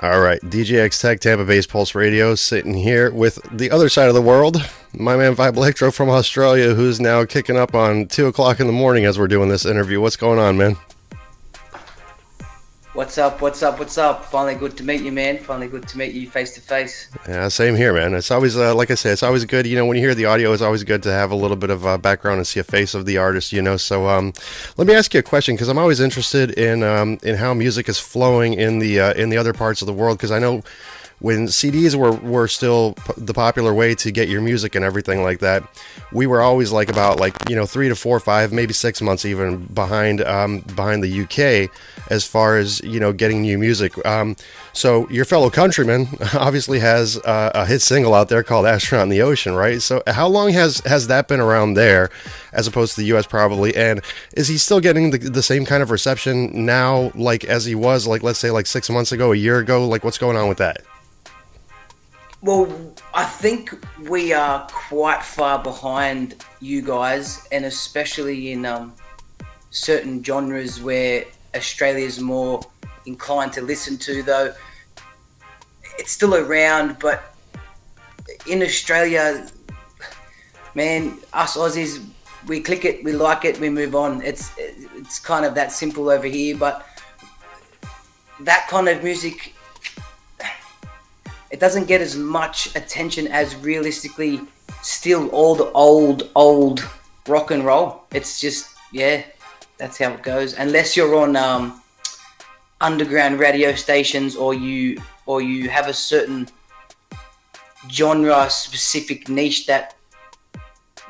All right, DJX Tech Tampa Base Pulse Radio sitting here with the other side of the world, my man Vyblektro from Australia, who's now kicking up on 2 o'clock in the morning as we're doing this interview. What's going on, man? What's up? What's up? What's up? Finally good to meet you, man. Finally good to meet you face to face. Yeah, same here, man. It's always, like I say, it's always good. When you hear the audio, it's always good to have a little bit of background and see a face of the artist. So, let me ask you a question because I'm always interested in how music is flowing in the other parts of the world. Because I know when CDs were still the popular way to get your music and everything like that, we were always like about 3 to 4, 5, maybe 6 months even behind the UK as far as getting new music. So your fellow countryman obviously has a hit single out there called "Astronaut in the Ocean," right? So how long has that been around there, as opposed to the US probably? And is he still getting the same kind of reception now, like as he was, like let's say like 6 months ago, a year ago? Like what's going on with that? Well, I think we are quite far behind you guys, and especially in certain genres where Australia is more inclined to listen to, though it's still around. But in Australia, man, us Aussies, we click it, we like it, we move on. It's kind of that simple over here. But that kind of music, it doesn't get as much attention as realistically still all the old rock and roll. It's just, yeah, that's how it goes. Unless you're on underground radio stations or you have a certain genre specific niche that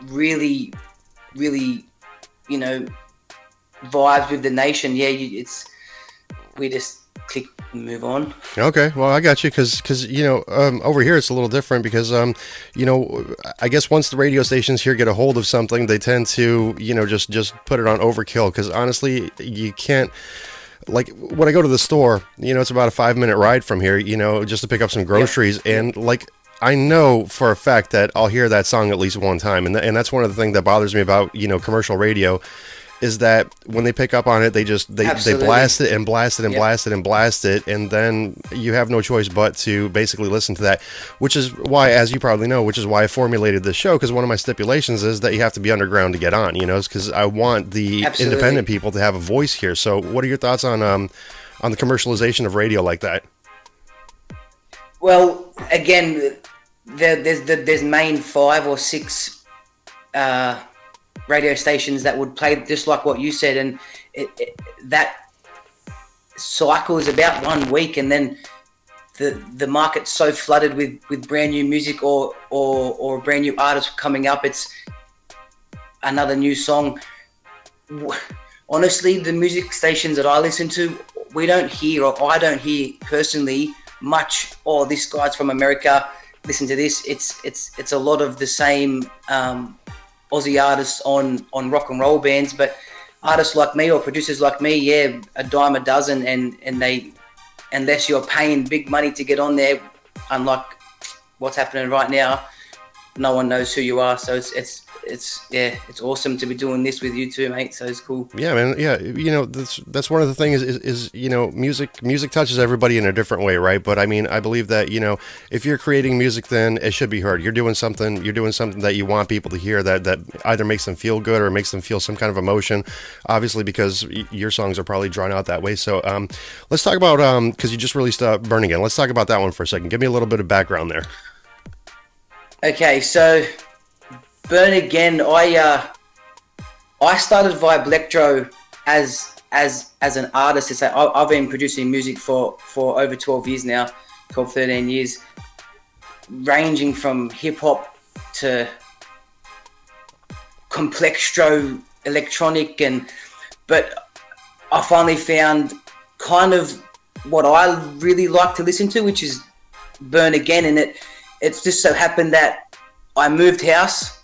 really vibes with the nation. Yeah, we just click and move on. Okay, well, I got you because over here it's a little different because I guess once the radio stations here get a hold of something, they tend to just put it on overkill because honestly you can't. Like when I go to the store, it's about a 5-minute ride from here, just to pick up some groceries, Yep. and like I know for a fact that I'll hear that song at least one time, and that's one of the things that bothers me about commercial radio. Is that when they pick up on it, they blast it and blast it and Yep. blast it and blast it, and then you have no choice but to basically listen to that. Which is why, as you probably know, I formulated this show, because one of my stipulations is that you have to be underground to get on. Because I want the Absolutely. independent people to have a voice here. So, what are your thoughts on the commercialization of radio like that? Well, again, there's main 5 or 6 radio stations that would play just like what you said, and that cycle is about 1 week, and then the market's so flooded with brand new music or a brand new artist coming up. It's another new song. Honestly, the music stations that I listen to, we don't hear, or I don't hear personally much, oh, this guy's from America, listen to this. It's a lot of the same Aussie artists on rock and roll bands, but artists like me or producers like me, yeah, a dime a dozen, and they, unless you're paying big money to get on there, unlike what's happening right now, no one knows who you are. So it's awesome to be doing this with you too, mate. So it's cool. Yeah, man. Yeah, that's one of the things is music touches everybody in a different way, right? But I mean, I believe that if you're creating music, then it should be heard. You're doing something that you want people to hear, that either makes them feel good or makes them feel some kind of emotion. Obviously, because your songs are probably drawn out that way. So let's talk about because you just released "Burn Again." Let's talk about that one for a second. Give me a little bit of background there. Okay, so Burn Again, I started Vyblektro as an artist. It's like I've been producing music for over 12 years now, 13 years, ranging from hip hop to complextro, electronic, but I finally found kind of what I really like to listen to, which is Burn Again, and it's just so happened that I moved house.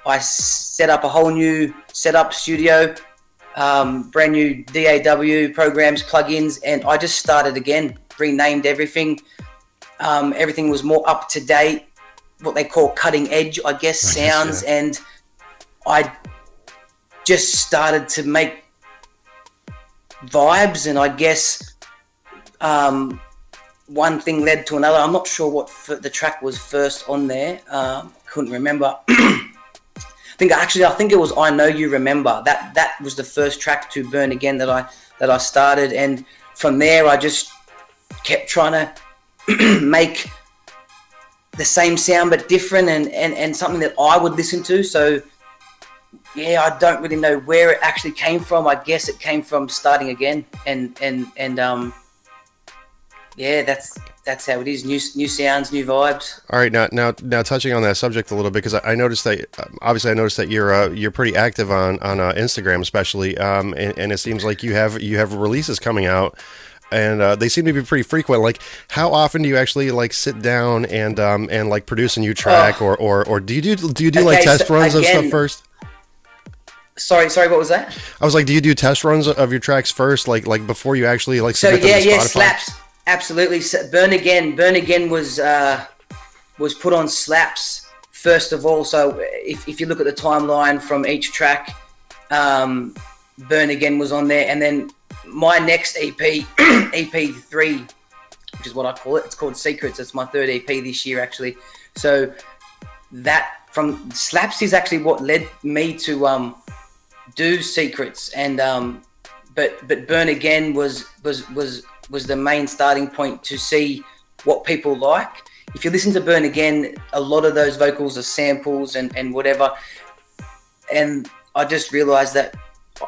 I set up a whole new setup, studio, brand new DAW programs, plugins, and I just started again, renamed everything. Everything was more up to date, what they call cutting edge, I guess, sounds. Yeah. And I just started to make vibes, and I guess one thing led to another. I'm not sure what the track was first on there. Couldn't remember. I think it was "I Know You Remember." That was the first track to Burn Again that I started, and from there I just kept trying to make the same sound but different, and something that I would listen to. So yeah, I don't really know where it actually came from. I guess it came from starting again, and yeah, that's how it is. New sounds, new vibes. All right, now touching on that subject a little bit, because I noticed that obviously you're pretty active on Instagram, especially, and it seems like you have releases coming out, and they seem to be pretty frequent. Like, how often do you actually like sit down and like produce a new track, or do you do like test runs of stuff first? Sorry, what was that? I was like, do you do test runs of your tracks first, like before you actually like submit them to Spotify? Slaps. Absolutely. Burn Again was put on Slaps first of all. So if you look at the timeline from each track, Burn Again was on there, and then my next EP, EP3, which is what I call it. It's called Secrets. It's my third EP this year, actually. So that from Slaps is actually what led me to do Secrets, and but Burn Again was the main starting point to see what people like. If you listen to Burn Again, a lot of those vocals are samples and whatever. And I just realized that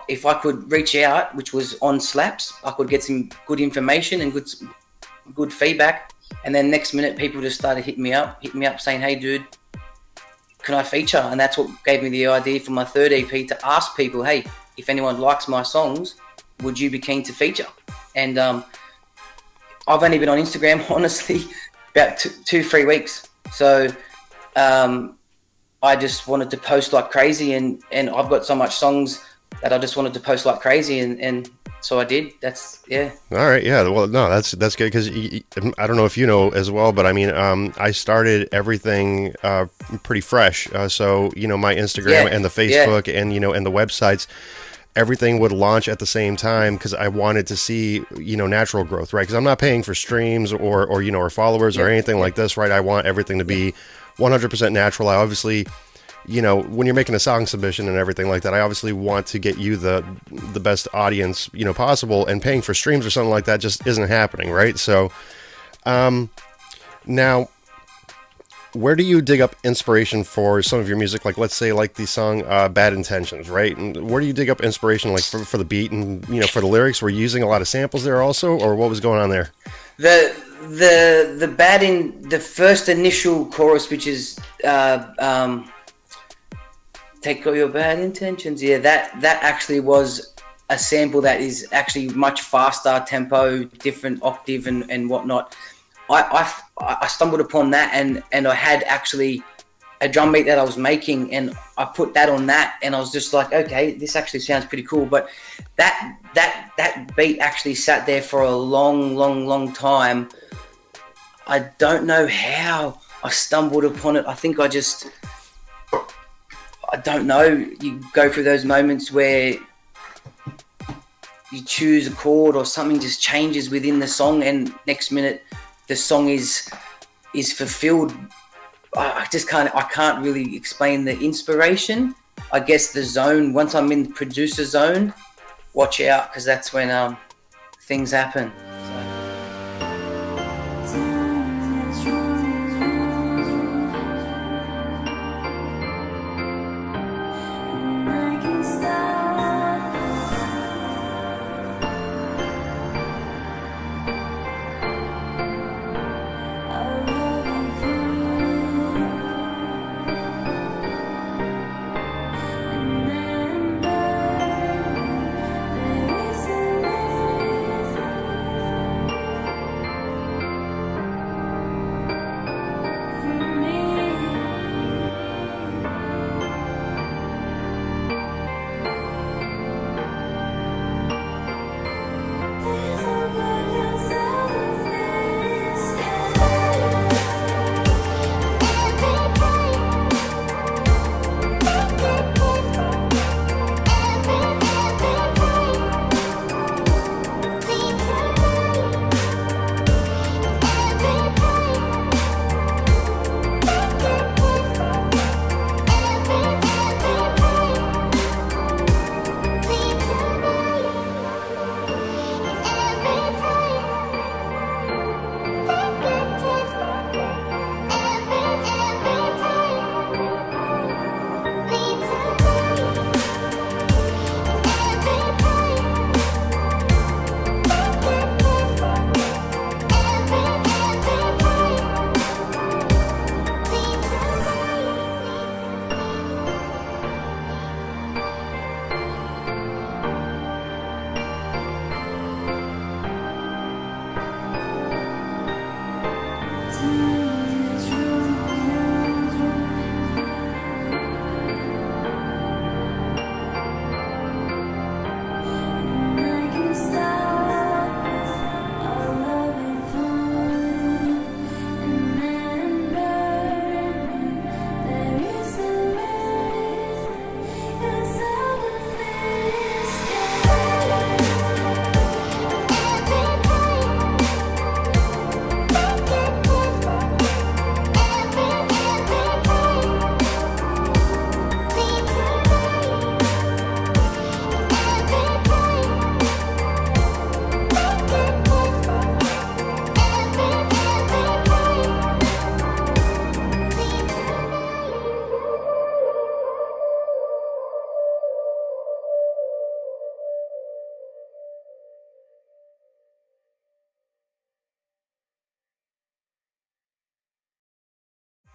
if I could reach out, which was on Slaps, I could get some good information and good feedback. And then next minute, people just started hitting me up saying, "Hey, dude, can I feature?" And that's what gave me the idea for my third EP to ask people, "Hey, if anyone likes my songs, would you be keen to feature?" And I've only been on Instagram, honestly, about 2-3 weeks. So I just wanted to post like crazy, and I've got so much songs that I just wanted to post like crazy, and so I did. That's, yeah. All right, yeah. Well, no, that's good, because I don't know if you know as well, but I mean, I started everything pretty fresh. So, my Instagram and the Facebook and, and the websites, everything would launch at the same time, because I wanted to see, natural growth, right? Because I'm not paying for streams or followers or anything like this, right? I want everything to be 100% natural. I obviously, when you're making a song submission and everything like that, I obviously want to get you the best audience, possible, and paying for streams or something like that just isn't happening, right? So, now, where do you dig up inspiration for some of your music? Like, let's say, like the song Bad Intentions, right? And where do you dig up inspiration, like for the beat and, for the lyrics? Were you using a lot of samples there also, or what was going on there? The first initial chorus, which is take all your bad intentions. Yeah, that actually was a sample that is actually much faster tempo, different octave and whatnot. I stumbled upon that, and I had actually a drum beat that I was making, and I put that on that, and I was just like, okay, this actually sounds pretty cool. But that beat actually sat there for a long time. I don't know how I stumbled upon it. I think I don't know. You go through those moments where you choose a chord or something just changes within the song, and next minute the song is fulfilled. I can't really explain the inspiration. I guess the zone, once I'm in the producer zone, watch out, because that's when things happen.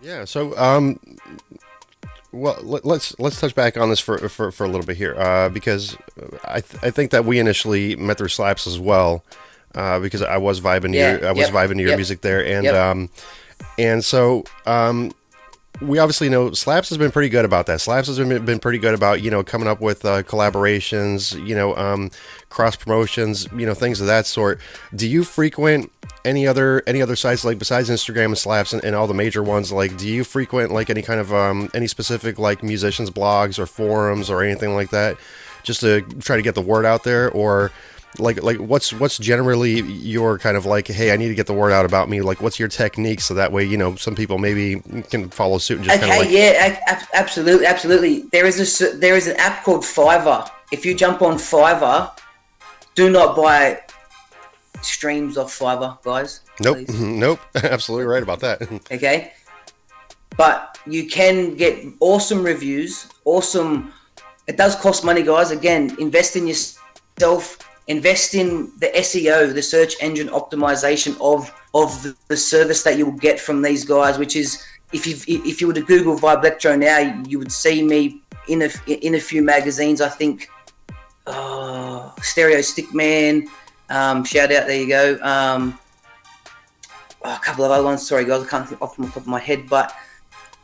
Yeah. So, well, let's touch back on this for a little bit here, because I think that we initially met through Slaps as well, because I was vibing to your music there, and so we obviously know Slaps has been pretty good about that. Slaps has been pretty good about, coming up with collaborations, cross promotions, things of that sort. Do you frequent any other sites, like besides Instagram and Slaps and all the major ones? Like, do you frequent like any kind of any specific like musicians blogs or forums or anything like that, just to try to get the word out there? Or like what's generally your kind of like, hey, I need to get the word out about me, like what's your technique, so that way some people maybe can follow suit and just absolutely. There is an app called Fiverr. If you jump on Fiverr, do not buy streams off Fiverr, guys. Nope. Nope. Absolutely right about that. Okay, but you can get awesome reviews. It does cost money, guys. Again, invest in yourself. Invest in the SEO, the search engine optimization of the service that you will get from these guys. Which is, if you were to Google Vyblektro now, you would see me in a few magazines. I think Stereo Stickman. Shout out, there you go. A couple of other ones. Sorry, guys, I can't think off the top of my head, but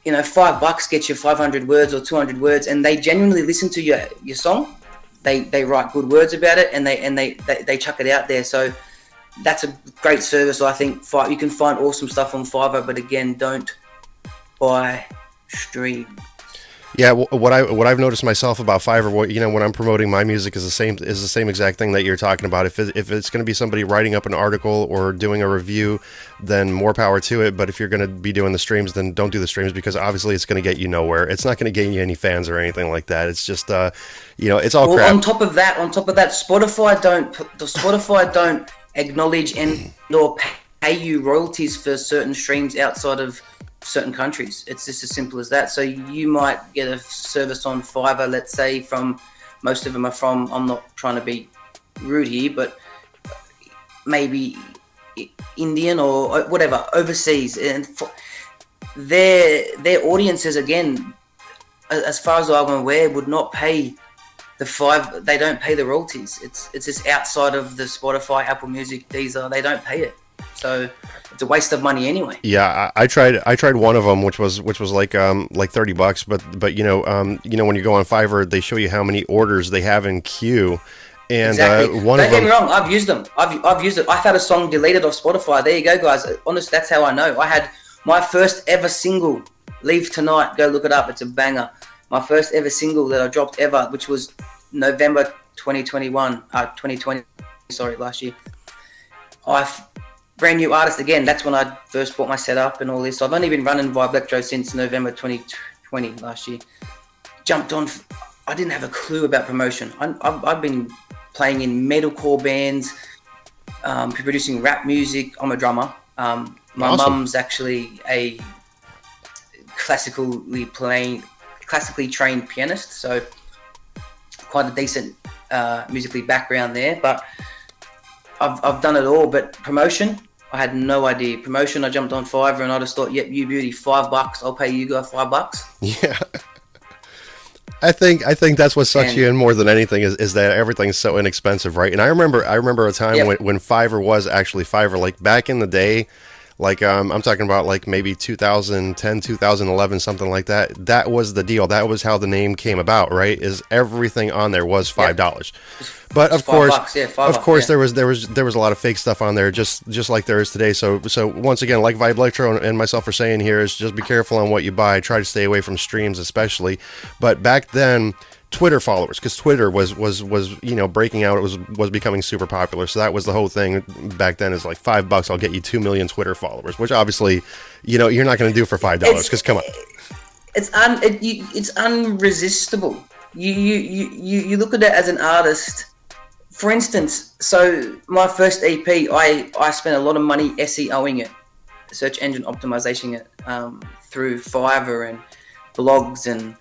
$5 gets you 500 words or 200 words, and they genuinely listen to your song. They write good words about it, and they chuck it out there. So that's a great service. I think you can find awesome stuff on Fiverr, but again, don't buy stream. Yeah, what I've noticed myself about Fiverr, when I'm promoting my music, is the same exact thing that you're talking about. If it's going to be somebody writing up an article or doing a review, then more power to it. But if you're going to be doing the streams, then don't do the streams, because obviously it's going to get you nowhere. It's not going to gain you any fans or anything like that. It's just it's all crap. On top of that, Spotify don't acknowledge and or pay you royalties for certain streams outside of certain countries. It's just as simple as that. So you might get a service on Fiverr, let's say, from, most of them are from, I'm not trying to be rude here, but maybe Indian or whatever, overseas, and their audiences, again, as far as I'm aware, would not pay they don't pay the royalties. It's just outside of the Spotify, Apple Music, Deezer, they don't pay it. So it's a waste of money anyway. Yeah, I tried one of them, which was like $30, but when you go on Fiverr, they show you how many orders they have in queue, and exactly. Don't get me wrong, I've used them. I've used it. I've had a song deleted off Spotify. There you go, guys. Honest, that's how I know. I had my first ever single, Leave Tonight. Go look it up. It's a banger. My first ever single that I dropped ever, which was November 2020. Sorry, last year. Brand new artist again. That's when I first bought my setup and all this. So I've only been running Vyblektro since November 2020 last year. Jumped on. I didn't have a clue about promotion. I've been playing in metalcore bands, producing rap music. I'm a drummer. My mum's actually a classically trained pianist, so quite a decent musically background there. But I've done it all. But promotion, I had no idea. Promotion, I jumped on Fiverr and I just thought, yep, you beauty, $5. I'll pay you guys $5. Yeah. I think that's what sucks you in more than anything is that everything's so inexpensive, right? And I remember a time when Fiverr was actually Fiverr, like back in the day, Like I'm talking about like maybe 2010, 2011, something like that. That was the deal. That was how the name came about, right? Is everything on there was $5. But It's of course, $5, yeah, $5, yeah. there was a lot of fake stuff on there, just like there is today. So once again, like Vyblektro and myself are saying here, is just be careful on what you buy. Try to stay away from streams, especially. But back then, Twitter followers, because Twitter was breaking out. It was becoming super popular. So that was the whole thing back then. Is like $5, I'll get you 2 million Twitter followers, which obviously, you're not going to do for $5. Because come on, it's unresistible. You look at it as an artist. For instance, so my first EP, I spent a lot of money SEOing it, search engine optimizing it, through Fiverr and blogs and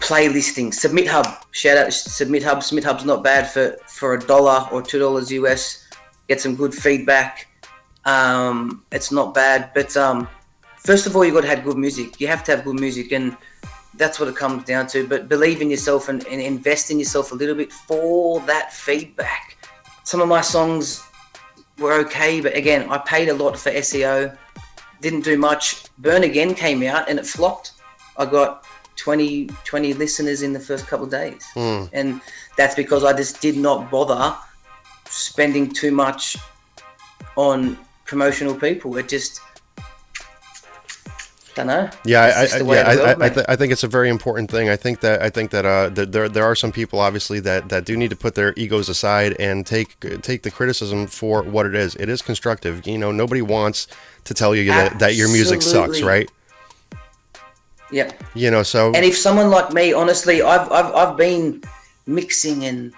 playlisting. Submit Hub, shout out Submit Hub. Submit Hub's not bad for $1 or $2 US. Get some good feedback. It's not bad, but first of all, you got to have good music. You have to have good music, and that's what it comes down to. But believe in yourself and invest in yourself a little bit for that feedback. Some of my songs were okay, but again, I paid a lot for SEO. Didn't do much. Burn Again came out and it flopped. I got 20 listeners in the first couple of days. And that's because I just did not bother spending too much on promotional people. It just, don't know. Yeah, I think it's a very important thing. I think that there are some people obviously that do need to put their egos aside and take the criticism for what it is. It is constructive. Nobody wants to tell you that your music sucks, right? Yep. So. And if someone like me, honestly, I've been mixing and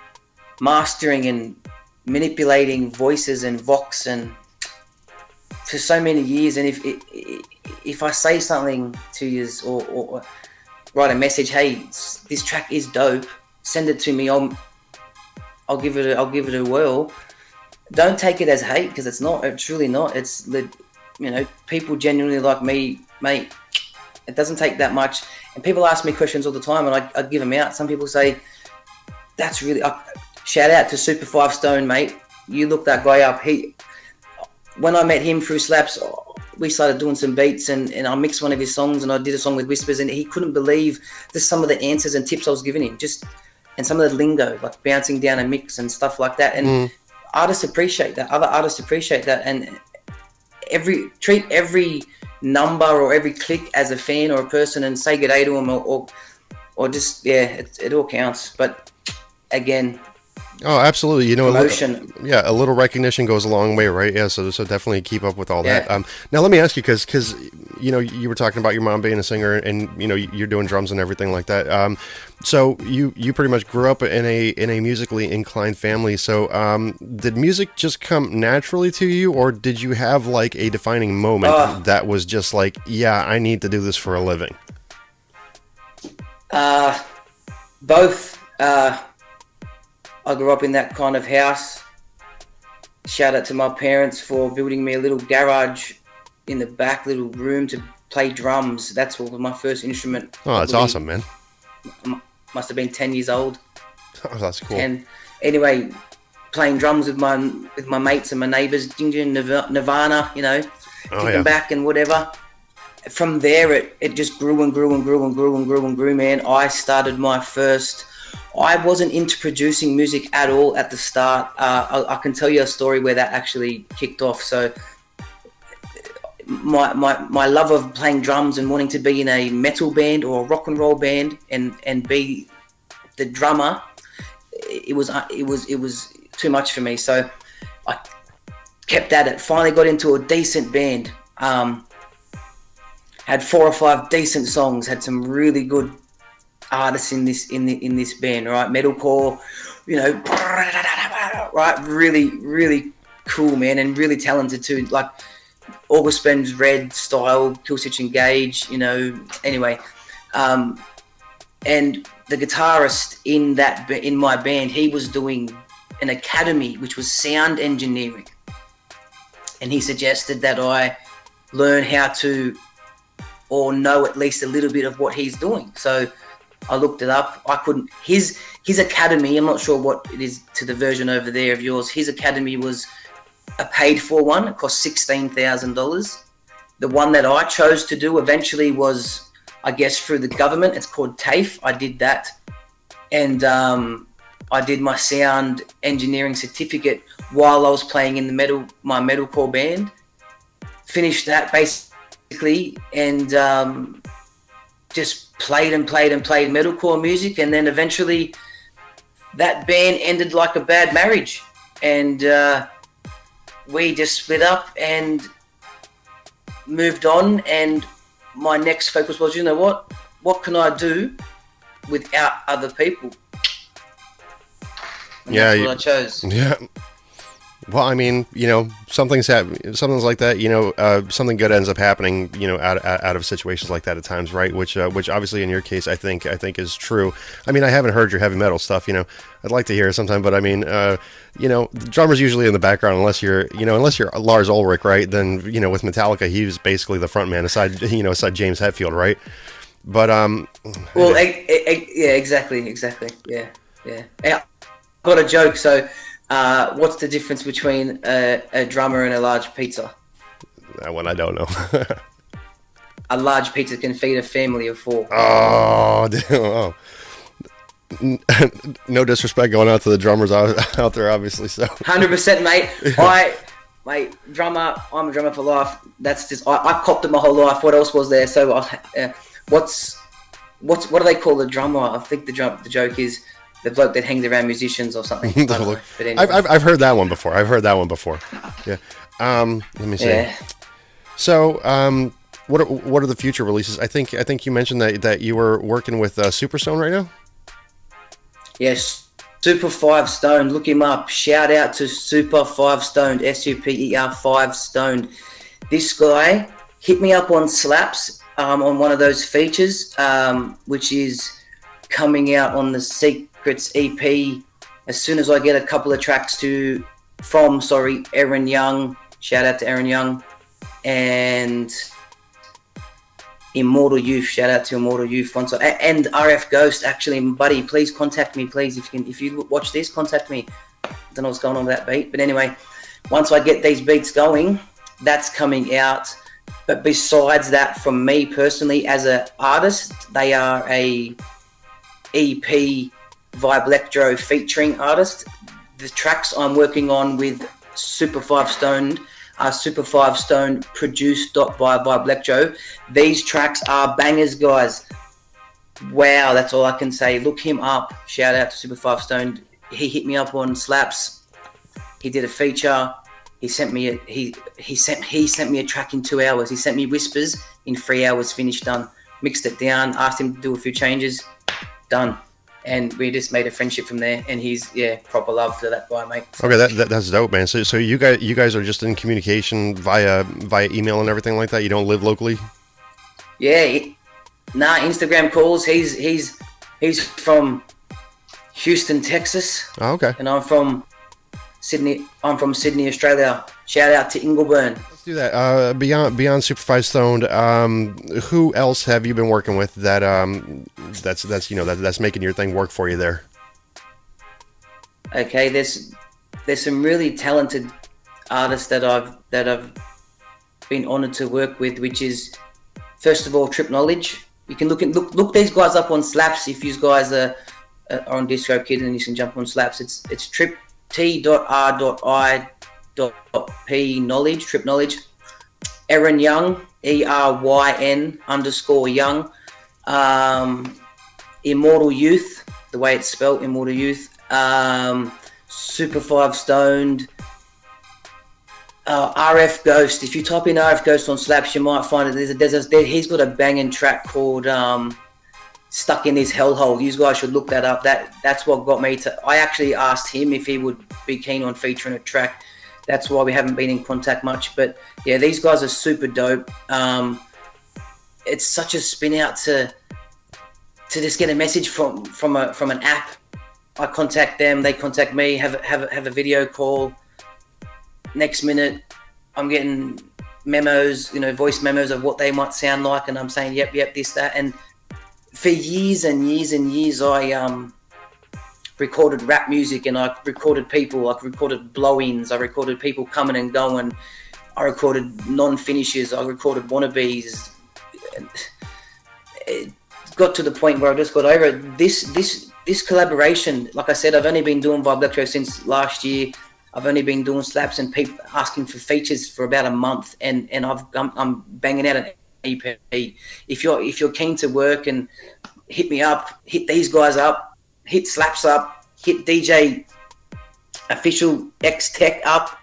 mastering and manipulating voices and vox and for so many years, and if I say something to you or write a message, hey, this track is dope, send it to me. I'll give it a whirl. Don't take it as hate, because it's not. It's really not. It's people genuinely like me, mate. It doesn't take that much. And people ask me questions all the time, and I give them out. Some people say, that's really... shout out to Super 5 Stone, mate. You look that guy up. When I met him through Slaps, we started doing some beats, and I mixed one of his songs, and I did a song with Whispers, and he couldn't believe just some of the answers and tips I was giving him, and some of the lingo, like bouncing down a mix and stuff like that. And artists appreciate that. Other artists appreciate that. And treat every number or every click as a fan or a person, and say good day to them, or just, it all counts. But again, oh, absolutely. Promotion. A little recognition goes a long way, right? Yeah, so definitely keep up with all that. Yeah. Now let me ask you, because you were talking about your mom being a singer, and you're doing drums and everything like that. So you pretty much grew up in a musically inclined family. So did music just come naturally to you, or did you have like a defining moment that was just like, yeah, I need to do this for a living? Both. I grew up in that kind of house. Shout out to my parents for building me a little garage in the back, little room to play drums. That's what was my first instrument. Oh, that's awesome, man. Must have been 10 years old. Oh, that's cool. 10. Anyway, playing drums with my mates and my neighbours, Nirvana, kicking back and whatever. From there, it just grew and grew and grew and grew and grew and grew, man. I started my first... I wasn't into producing music at all at the start. I can tell you a story where that actually kicked off. So my love of playing drums and wanting to be in a metal band or a rock and roll band and be the drummer, it was too much for me. So I kept at it. Finally got into a decent band. Had 4 or 5 decent songs. Had some really good artists in this band, right? Metalcore, right? Really, really cool, man, and really talented too. Like August Burns Red style, Killswitch Engage, Anyway, and the guitarist in my band, he was doing an academy which was sound engineering, and he suggested that I learn how to, or know at least a little bit of what he's doing. So I looked it up. I couldn't. His academy, I'm not sure what it is to the version over there of yours. His academy was a paid for one. It cost $16,000. The one that I chose to do eventually was, I guess, through the government. It's called TAFE. I did that. And I did my sound engineering certificate while I was playing in my metalcore band. Finished that basically, and just played metalcore music. And then eventually that band ended like a bad marriage. And we just split up and moved on. And my next focus was, you know what can I do without other people? And that's what I chose. Yeah. Well, I mean, something's like that. Something good ends up happening, out of situations like that at times, right? Which obviously in your case, I think is true. I mean, I haven't heard your heavy metal stuff. I'd like to hear it sometime, but I mean, the drummer's usually in the background unless you're Lars Ulrich, right? Then with Metallica, he was basically the front man aside James Hetfield, right? But well, yeah, exactly, yeah. I've got a joke. So, what's the difference between a drummer and a large pizza? That one I don't know. A large pizza can feed a family of 4. Oh, damn. Oh. No disrespect going out to the drummers out there, obviously. So 100%, mate. I'm a drummer for life. That's just I copped it my whole life. What else was there? So what do they call the drummer? I think the joke is the bloke that hangs around musicians or something. But anyway. I've heard that one before. Yeah. Let me see. Yeah. So, what are the future releases? I think you mentioned that you were working with Superstone right now. Yes, Super 5 Stoned. Look him up. Shout out to Super 5 Stoned. SUPER 5 Stoned. This guy hit me up on Slaps on one of those features, which is coming out on the Secrets EP as soon as I get a couple of tracks from Aaron Young. Shout out to Aaron Young and Immortal Youth. Shout out to Immortal Youth and RF Ghost. Actually, buddy, please contact me, please. If you watch this, contact me. I don't know what's going on with that beat, but anyway, once I get these beats going, that's coming out. But besides that, from me personally as an artist, they are a EP Vyblektro featuring artist. The tracks I'm working on with Super 5 Stoned are Super 5 Stoned produced by Vyblektro. These tracks are bangers, guys. Wow, that's all I can say. Look him up. Shout out to Super 5 Stoned. He hit me up on Slaps. He did a feature. He sent me a track in 2 hours. He sent me Whispers in 3 hours. Finished, done. Mixed it down. Asked him to do a few changes. Done. And we just made a friendship from there. And he's proper love to that guy, mate. Okay, that's dope, man. So you guys are just in communication via email and everything like that. You don't live locally. Yeah, Instagram calls. He's from Houston, Texas. Oh, okay. And I'm from Sydney, Australia. Shout out to Ingleburn. Let's do that. Beyond Super 5 Stoned, who else have you been working with that's making your thing work for you there? Okay, there's some really talented artists that I've been honoured to work with, which is first of all Trip Knowledge. You can look these guys up on Slaps if you guys are on DistroKid, and you can jump on Slaps. It's Trip T.R.I.P knowledge, Trip Knowledge. Aaron Young, ERYN_Young. Immortal Youth, the way it's spelled, Immortal Youth. Super 5 Stoned. RF Ghost. If you type in RF Ghost on Slaps, you might find it. He's got a banging track called Stuck in This Hellhole. You guys should look that up. That's what got me to. I actually asked him if he would be keen on featuring a track. That's why we haven't been in contact much. But yeah, these guys are super dope. It's such a spin out to just get a message from an app. I contact them, they contact me, have a video call. Next minute, I'm getting memos, voice memos of what they might sound like, and I'm saying, yep, this, that. And for years and years and years, I recorded rap music, and I recorded people, I recorded blow-ins, I recorded people coming and going. I recorded non-finishes. I recorded wannabes. It got to the point where I just got over it. This collaboration, like I said, I've only been doing Vyblektro since last year. I've only been doing slaps and people asking for features for about a month, and I'm banging out an EP. If you're keen to work, and hit me up, hit these guys up, hit Slaps up, hit DJ Official X Tech up.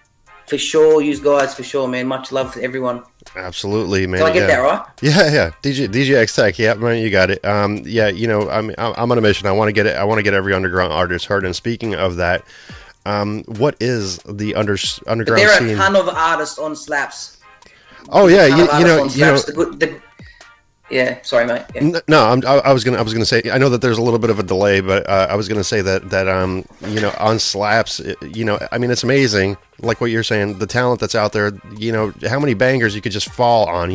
For sure, use guys, for sure, man. Much love to everyone. Absolutely, man. Did I get that right? Yeah. DJ X Tech. Yeah, man, you got it. Yeah, I'm on a mission. I want to get it. I want to get every underground artist heard. And speaking of that, what is the underground there are scene? a ton of artists on Slaps. Oh yeah, Yeah, sorry, mate. Yeah. No, I was gonna say. I know that there's a little bit of a delay, but I was gonna say that on Slaps, I mean, it's amazing. Like what you're saying, the talent that's out there. How many bangers you could just fall on.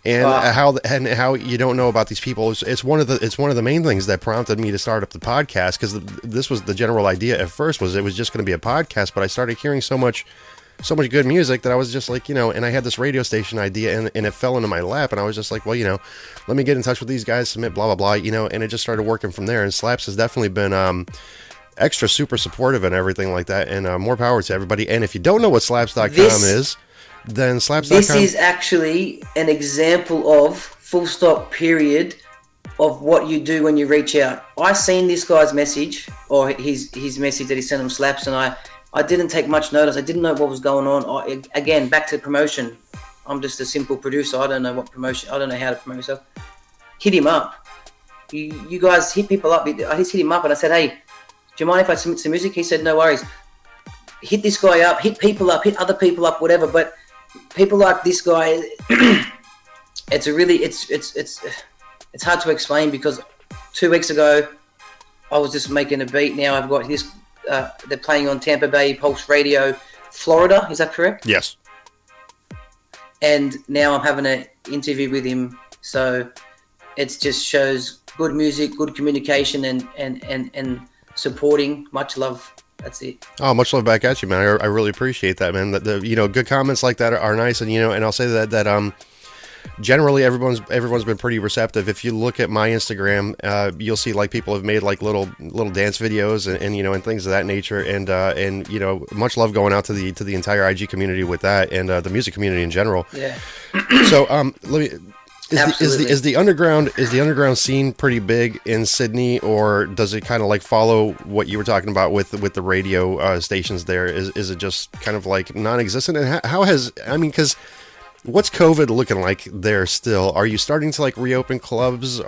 And how you don't know about these people. It's one of the main things that prompted me to start up the podcast, because this was the general idea at first. It was just going to be a podcast, but I started hearing so much good music that I was just like, and I had this radio station idea, and it fell into my lap, and I was just like, well, let me get in touch with these guys, submit blah, blah, blah, and it just started working from there. And Slaps has definitely been extra super supportive and everything like that, and more power to everybody. And if you don't know what slaps.com is, then slaps.com... This is actually an example of full stop period of what you do when you reach out. I seen this guy's message, or his message that he sent on Slaps, and I didn't take much notice. I didn't know what was going on. Again, back to promotion. I'm just a simple producer. I don't know what promotion. I don't know how to promote myself. Hit him up. You guys hit people up. I just hit him up and I said, hey, do you mind if I submit some music? He said, no worries. Hit this guy up. Hit people up. Hit other people up. Whatever. But people like this guy, it's hard to explain, because 2 weeks ago I was just making a beat. Now I've got this. They're playing on Tampa Bay Pulse Radio, Florida. Is that correct? Yes. And now I'm having an interview with him. So it just shows good music, good communication, and supporting. Much love. That's it. Oh, much love back at you, man. I really appreciate that, man. The good comments like that are nice, and and I'll say that generally everyone's been pretty receptive. If you look at my Instagram, you'll see like people have made like little dance videos and things of that nature, and much love going out to the entire IG community with that, and the music community in general. Yeah. So is the underground scene pretty big in Sydney, or does it kind of like follow what you were talking about with the radio stations there? Is it just kind of like non-existent? And how has, because what's COVID looking like there still? Are you starting to like reopen clubs?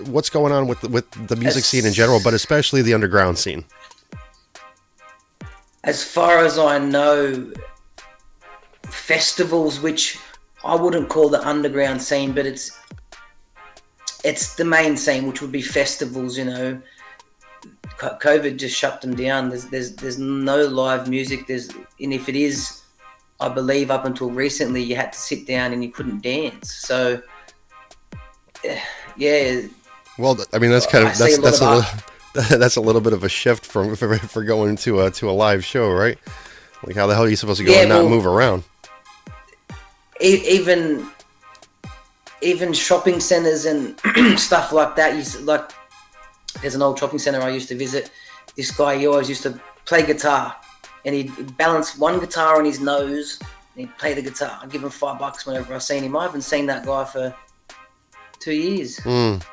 What's going on with the music scene in general, but especially the underground scene? As far as I know, festivals, which I wouldn't call the underground scene, but it's the main scene, which would be festivals. COVID just shut them down. There's no live music. And if it is, I believe up until recently, you had to sit down and you couldn't dance. So, yeah. Well, I mean, that's a little bit of a shift for going to a live show, right? Like, how the hell are you supposed to go and not move around? Even shopping centers and stuff like that. There's an old shopping center I used to visit. This guy, he always used to play guitar. And he'd balance one guitar on his nose, and he'd play the guitar. I'd give him $5 whenever I seen him. I haven't seen that guy for 2 years.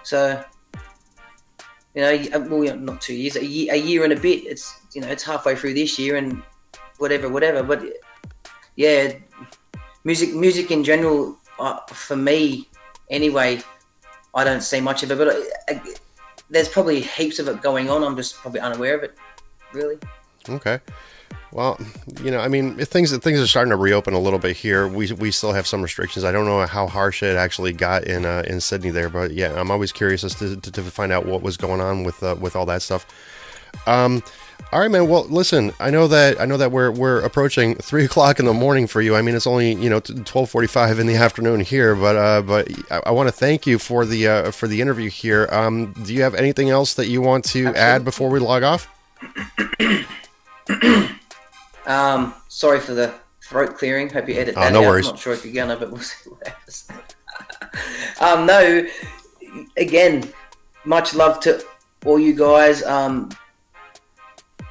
So, not 2 years, a year and a bit. It's halfway through this year, and whatever. But yeah, music in general, for me anyway, I don't see much of it. But there's probably heaps of it going on. I'm just probably unaware of it, really. Okay. Well, if things are starting to reopen a little bit here. We still have some restrictions. I don't know how harsh it actually got in Sydney there, but yeah, I'm always curious as to find out what was going on with all that stuff. All right, man. Well, listen, I know that we're approaching 3:00 in the morning for you. I mean, it's only 12:45 in the afternoon here, but I want to thank you for the interview here. Do you have anything else that you want to add before we log off? Sorry for the throat clearing. Hope you edit Oh, that no out. worries. I'm not sure if you're gonna, but we'll see what happens. No, again, much love to all you guys.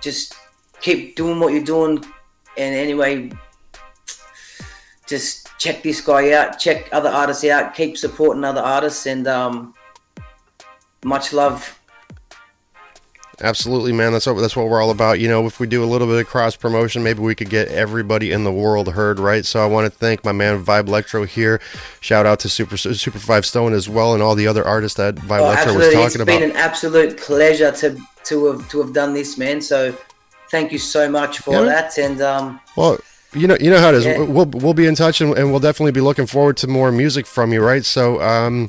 Just keep doing what you're doing, and anyway, just check this guy out, check other artists out, keep supporting other artists, and much love. Absolutely, man. That's what we're all about. You know, if we do a little bit of cross promotion, maybe we could get everybody in the world heard, right? So I want to thank my man Vyblektro here. Shout out to Super 5 Stone as well, and all the other artists that Vyblektro was talking about. It's been an absolute pleasure to have done this, man. So thank you so much for that. And well, you know how it is. Yeah. We'll be in touch, and we'll definitely be looking forward to more music from you, right? So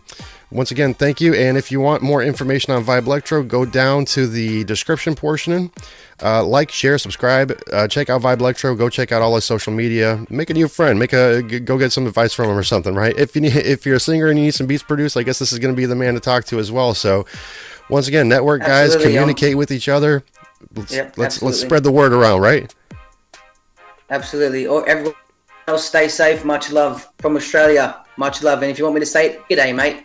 once again, thank you. And if you want more information on Vyblektro, go down to the description portion. Like, share, subscribe. Check out Vyblektro. Go check out all his social media. Make a new friend. Go get some advice from him or something, right? If you're a singer and you need some beats produced, I guess this is going to be the man to talk to as well. So once again, network, guys, communicate with each other. Let's spread the word around, right? Absolutely. Or everyone else, stay safe. Much love from Australia. Much love. And if you want me to say it, g'day, mate.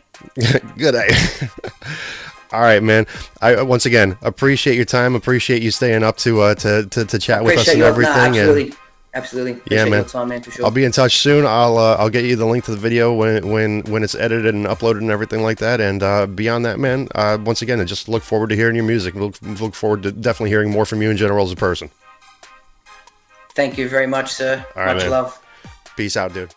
Good day. All right, man. I once again appreciate your time. Appreciate you staying up to chat with us and everything. Absolutely. Yeah, man. Your time, man, for sure. I'll be in touch soon. I'll get you the link to the video when it's edited and uploaded and everything like that. And beyond that, man, once again, I just look forward to hearing your music. Look forward to definitely hearing more from you in general as a person. Thank you very much, sir. All right, much man. love. Peace out, dude.